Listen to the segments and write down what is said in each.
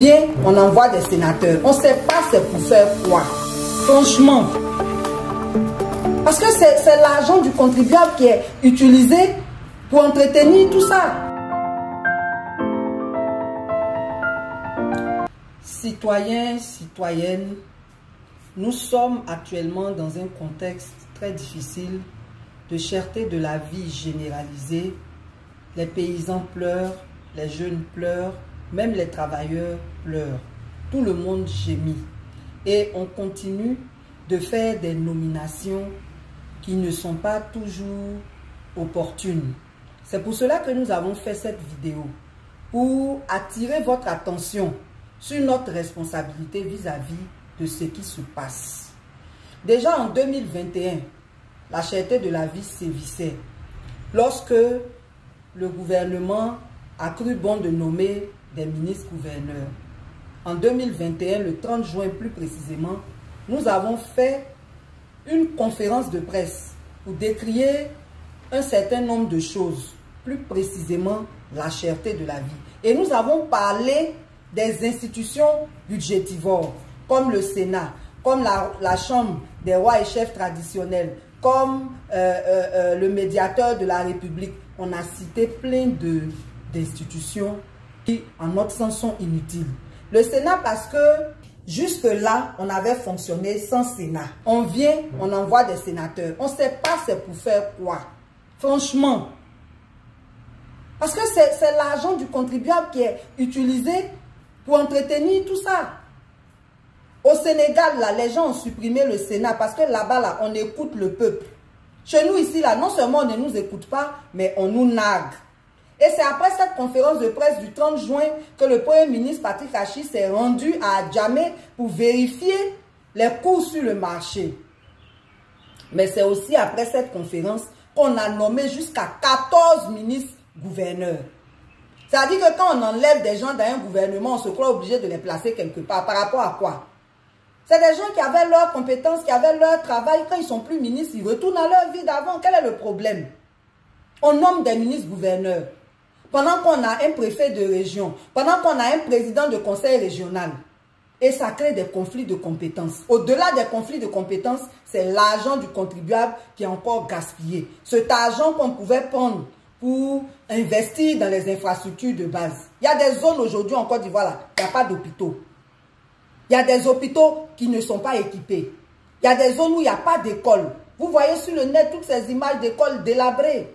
Bien, on envoie des sénateurs. On ne sait pas c'est pour faire quoi. Franchement. Parce que c'est l'argent du contribuable qui est utilisé pour entretenir tout ça. Citoyens, citoyennes, nous sommes actuellement dans un contexte très difficile de cherté de la vie généralisée. Les paysans pleurent, les jeunes pleurent, même les travailleurs pleurent. Tout le monde gémit. Et on continue de faire des nominations qui ne sont pas toujours opportunes. C'est pour cela que nous avons fait cette vidéo, pour attirer votre attention sur notre responsabilité vis-à-vis de ce qui se passe. Déjà en 2021, la cherté de la vie sévissait lorsque le gouvernement a cru bon de nommer des ministres-gouverneurs. En 2021, le 30 juin plus précisément, nous avons fait une conférence de presse pour décrier un certain nombre de choses, plus précisément la cherté de la vie. Et nous avons parlé des institutions budgétivores, comme le Sénat, comme la Chambre des rois et chefs traditionnels, comme le médiateur de la République. On a cité plein d'institutions qui, en notre sens, sont inutiles. Le Sénat, parce que jusque-là, on avait fonctionné sans Sénat. On vient, on envoie des sénateurs. On ne sait pas c'est pour faire quoi. Franchement. Parce que c'est l'argent du contribuable qui est utilisé pour entretenir tout ça. Au Sénégal, là, les gens ont supprimé le Sénat parce que là-bas, là, on écoute le peuple. Chez nous, ici, là, non seulement on ne nous écoute pas, mais on nous nargue. Et c'est après cette conférence de presse du 30 juin que le Premier ministre Patrick Achis s'est rendu à Adjamé pour vérifier les cours sur le marché. Mais c'est aussi après cette conférence qu'on a nommé jusqu'à 14 ministres-gouverneurs. C'est-à-dire que quand on enlève des gens dans un gouvernement, on se croit obligé de les placer quelque part. Par rapport à quoi? C'est des gens qui avaient leurs compétences, qui avaient leur travail. Quand ils ne sont plus ministres, ils retournent à leur vie d'avant. Quel est le problème? On nomme des ministres-gouverneurs. Pendant qu'on a un préfet de région, pendant qu'on a un président de conseil régional. Et ça crée des conflits de compétences. Au-delà des conflits de compétences, c'est l'argent du contribuable qui est encore gaspillé. Cet argent qu'on pouvait prendre pour investir dans les infrastructures de base. Il y a des zones aujourd'hui en Côte d'Ivoire, là, il n'y a pas d'hôpitaux. Il y a des hôpitaux qui ne sont pas équipés. Il y a des zones où il n'y a pas d'école. Vous voyez sur le net toutes ces images d'écoles délabrées.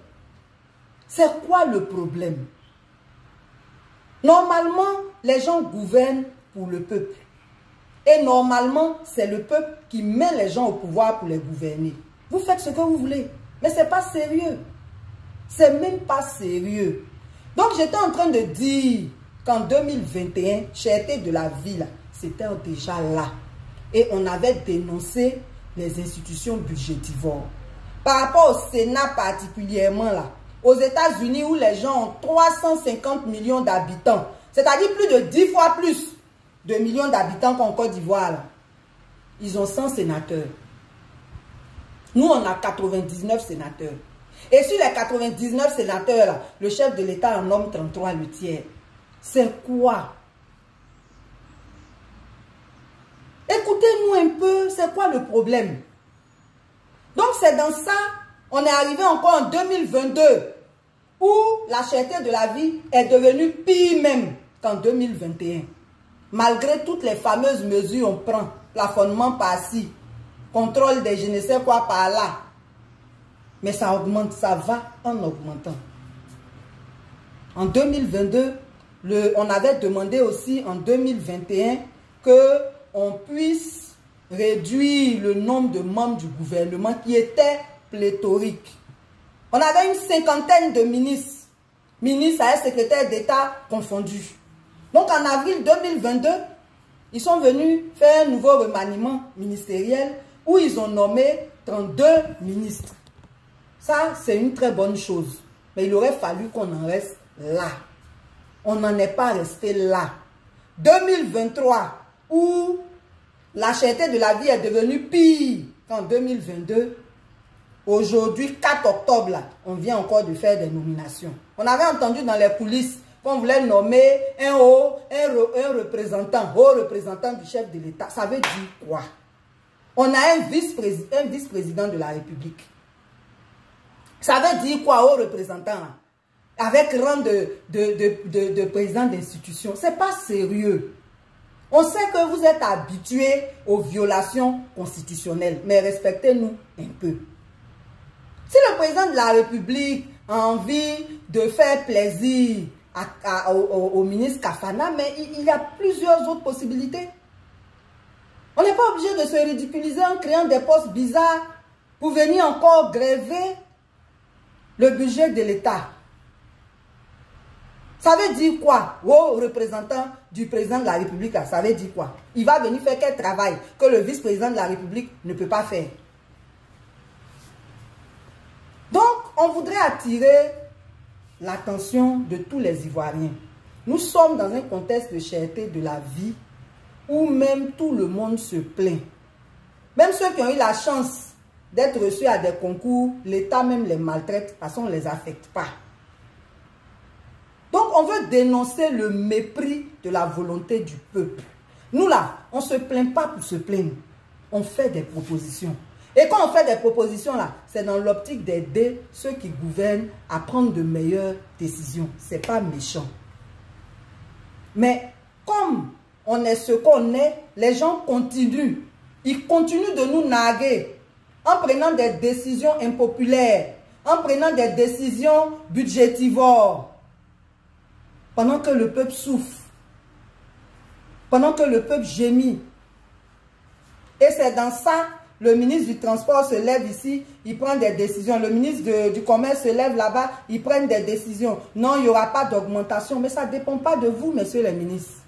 C'est quoi le problème? Normalement, les gens gouvernent pour le peuple. Et normalement, c'est le peuple qui met les gens au pouvoir pour les gouverner. Vous faites ce que vous voulez. Mais ce n'est pas sérieux. C'est même pas sérieux. Donc, j'étais en train de dire qu'en 2021, cherté de la vie, c'était déjà là. Et on avait dénoncé les institutions budgétivores. Par rapport au Sénat particulièrement, là, aux États-Unis où les gens ont 350 millions d'habitants, c'est-à-dire plus de 10 fois plus de millions d'habitants qu'en Côte d'Ivoire, ils ont 100 sénateurs. Nous, on a 99 sénateurs. Et sur les 99 sénateurs, là, le chef de l'État en nomme 33, le tiers. C'est quoi? Écoutez-nous un peu, c'est quoi le problème? Donc c'est dans ça, on est arrivé encore en 2022, où la cherté de la vie est devenue pire même qu'en 2021. Malgré toutes les fameuses mesures on prend, plafonnement par-ci, contrôle des je ne sais quoi par-là. Mais ça augmente, ça va en augmentant. En 2022, on avait demandé aussi en 2021 qu'on puisse réduire le nombre de membres du gouvernement qui était pléthorique. On avait une cinquantaine de ministres et secrétaires d'État confondus. Donc en avril 2022, ils sont venus faire un nouveau remaniement ministériel où ils ont nommé 32 ministres. Ça, c'est une très bonne chose. Mais il aurait fallu qu'on en reste là. On n'en est pas resté là. 2023, où la cherté de la vie est devenue pire qu'en 2022, aujourd'hui, 4 octobre, là, on vient encore de faire des nominations. On avait entendu dans les coulisses qu'on voulait nommer un représentant du chef de l'État. Ça veut dire quoi? On a un vice-président de la République. Ça veut dire quoi, haut représentant? Avec rang de président d'institution. C'est pas sérieux. On sait que vous êtes habitués aux violations constitutionnelles, mais respectez-nous un peu. Si le président de la République a envie de faire plaisir au ministre Kafana, mais il y a plusieurs autres possibilités. On n'est pas obligé de se ridiculiser en créant des postes bizarres pour venir encore gréver le budget de l'État. Ça veut dire quoi? Au représentant du président de la République, ça veut dire quoi? Il va venir faire quel travail que le vice-président de la République ne peut pas faire? Donc, on voudrait attirer l'attention de tous les Ivoiriens. Nous sommes dans un contexte de cherté de la vie où même tout le monde se plaint. Même ceux qui ont eu la chance d'être reçus à des concours, l'État même les maltraite parce qu'on ne les affecte pas. Donc, on veut dénoncer le mépris de la volonté du peuple. Nous, là, on ne se plaint pas pour se plaindre. On fait des propositions. Et quand on fait des propositions, là, c'est dans l'optique d'aider ceux qui gouvernent à prendre de meilleures décisions. Ce n'est pas méchant. Mais comme on est ce qu'on est, les gens continuent. Ils continuent de nous narguer en prenant des décisions impopulaires, en prenant des décisions budgétivores. Pendant que le peuple souffre, pendant que le peuple gémit. Et c'est dans ça, le ministre du Transport se lève ici, il prend des décisions. Le ministre du Commerce se lève là-bas, il prend des décisions. Non, il n'y aura pas d'augmentation, mais ça ne dépend pas de vous, messieurs les ministres.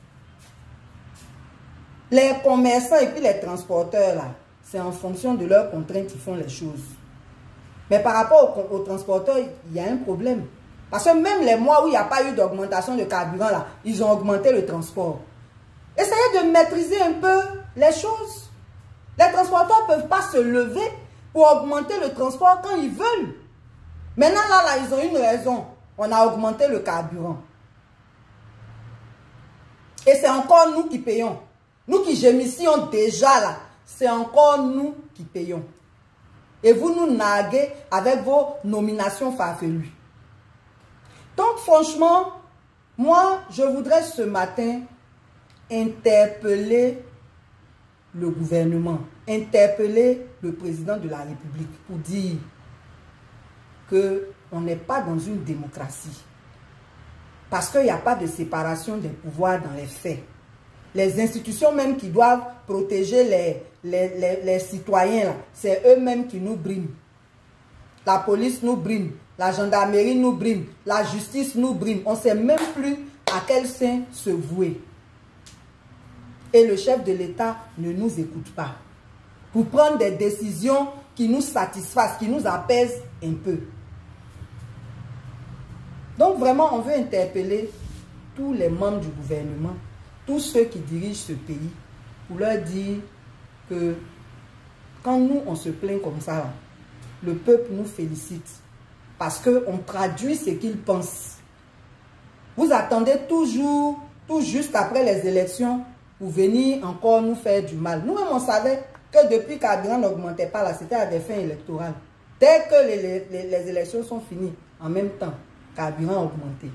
Les commerçants et puis les transporteurs, là, c'est en fonction de leurs contraintes qu'ils font les choses. Mais par rapport aux transporteurs, il y a un problème. Parce que même les mois où il n'y a pas eu d'augmentation de carburant, là, ils ont augmenté le transport. Essayez de maîtriser un peu les choses. Les transporteurs ne peuvent pas se lever pour augmenter le transport quand ils veulent. Maintenant, là, ils ont une raison. On a augmenté le carburant. Et c'est encore nous qui payons. Nous qui gémissions déjà là, c'est encore nous qui payons. Et vous nous narguez avec vos nominations farfelues. Donc franchement, moi, je voudrais ce matin interpeller le gouvernement, interpeller le président de la République pour dire qu'on n'est pas dans une démocratie. Parce qu'il n'y a pas de séparation des pouvoirs dans les faits. Les institutions même qui doivent protéger les citoyens, c'est eux-mêmes qui nous briment. La police nous brime, la gendarmerie nous brime, la justice nous brime. On ne sait même plus à quel sein se vouer. Et le chef de l'État ne nous écoute pas pour prendre des décisions qui nous satisfassent, qui nous apaisent un peu. Donc vraiment, on veut interpeller tous les membres du gouvernement, tous ceux qui dirigent ce pays, pour leur dire que quand nous, on se plaint comme ça, là, le peuple nous félicite parce qu'on traduit ce qu'il pense. Vous attendez toujours, tout juste après les élections, pour venir encore nous faire du mal. Nous-mêmes, on savait que depuis qu'Abiran n'augmentait pas, là, c'était à des fins électorales. Dès que les élections sont finies, en même temps, qu'Abiran a augmenté.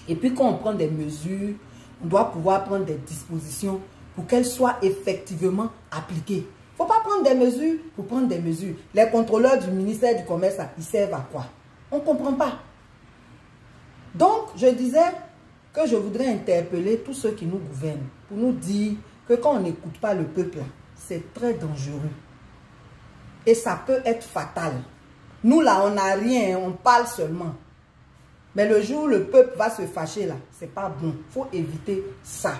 Et puis quand on prend des mesures, on doit pouvoir prendre des dispositions pour qu'elles soient effectivement appliquées. Il ne faut pas prendre des mesures pour prendre des mesures. Les contrôleurs du ministère du Commerce, ils servent à quoi? On ne comprend pas. Donc, je disais que je voudrais interpeller tous ceux qui nous gouvernent pour nous dire que quand on n'écoute pas le peuple, c'est très dangereux. Et ça peut être fatal. Nous, là, on n'a rien, on parle seulement. Mais le jour où le peuple va se fâcher, là, c'est pas bon. Il faut éviter ça.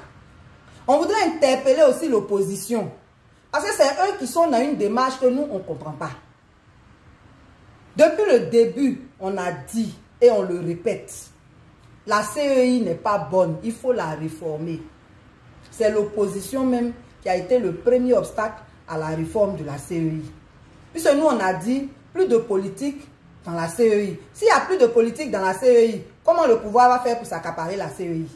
On voudrait interpeller aussi l'opposition. Parce que c'est eux qui sont dans une démarche que nous, on ne comprend pas. Depuis le début, on a dit, et on le répète, la CEI n'est pas bonne, il faut la réformer. C'est l'opposition même qui a été le premier obstacle à la réforme de la CEI. Puisque nous, on a dit, plus de politique, dans la CEI. S'il n'y a plus de politique dans la CEI, comment le pouvoir va faire pour s'accaparer la CEI?